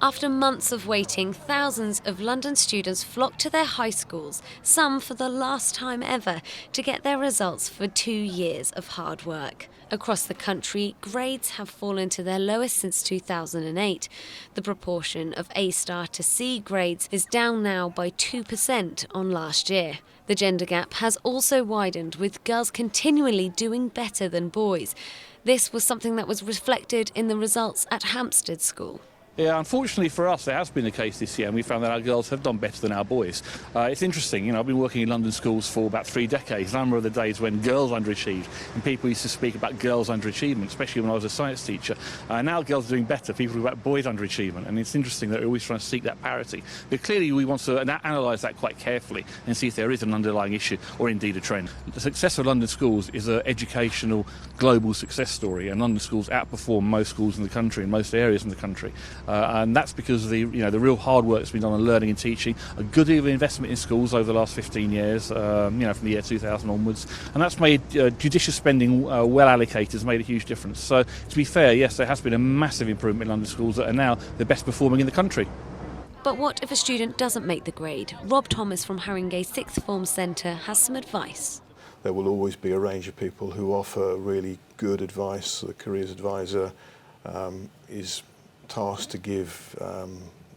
After months of waiting, thousands of London students flocked to their high schools, some for the last time ever, to get their results for 2 years of hard work. Across the country, grades have fallen to their lowest since 2008. The proportion of A-star to C grades is down now by 2% on last year. The gender gap has also widened, with girls continually doing better than boys. This was something that was reflected in the results at Hampstead School. Yeah, unfortunately for us, it has been the case this year, and we found that our girls have done better than our boys. It's interesting, I've been working in London schools for about 3 decades. I remember the days when girls underachieved, and people used to speak about girls' underachievement, especially when I was a science teacher. Now girls are doing better, people talk about boys' underachievement, and it's interesting that we're always trying to seek that parity. But clearly we want to analyse that quite carefully and see if there is an underlying issue or indeed a trend. The success of London schools is an educational, global success story, and London schools outperform most schools in the country, in most areas in the country. And that's because of the real hard work that's been done on learning and teaching, a good deal of investment in schools over the last 15 years, from the year 2000 onwards, and that's made judicious spending well allocated, has made a huge difference. So to be fair, yes, there has been a massive improvement in London schools that are now the best performing in the country. But what if a student doesn't make the grade? Rob Thomas from Haringey Sixth Form Centre has some advice. There will always be a range of people who offer really good advice. The careers advisor is tasked to give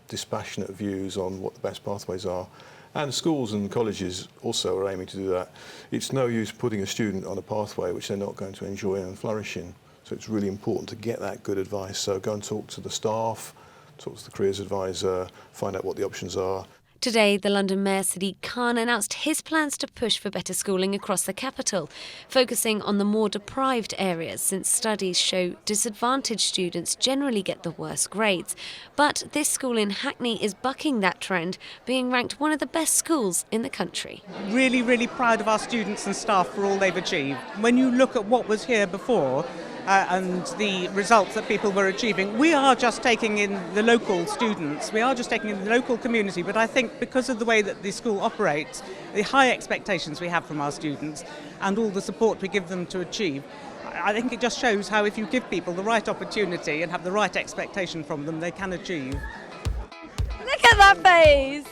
dispassionate views on what the best pathways are, and schools and colleges also are aiming to do that. It's no use putting a student on a pathway which they're not going to enjoy and flourish in, so it's really important to get that good advice. So go and talk to the staff, talk to the careers advisor, find out what the options are. Today, the London Mayor Sadiq Khan announced his plans to push for better schooling across the capital, focusing on the more deprived areas, since studies show disadvantaged students generally get the worst grades. But this school in Hackney is bucking that trend, being ranked one of the best schools in the country. Really, really proud of our students and staff for all they've achieved. When you look at what was here before, and the results that people were achieving, we are just taking in the local students, we are just taking in the local community, but I think because of the way that the school operates, the high expectations we have from our students and all the support we give them to achieve, I think it just shows how if you give people the right opportunity and have the right expectation from them, they can achieve. Look at that face!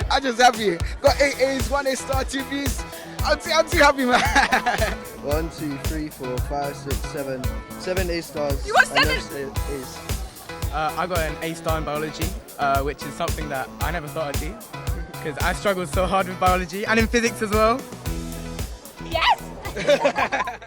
I'm just happy. Got 8 A's, 1 A-star, 2 B's. I'm too happy, man. 1, 2, 3, 4, 5, 6, 7. 7 A-stars. You got 7? A's. I got an A-star in biology, which is something that I never thought I'd do, because I struggled so hard with biology and in physics as well. Yes!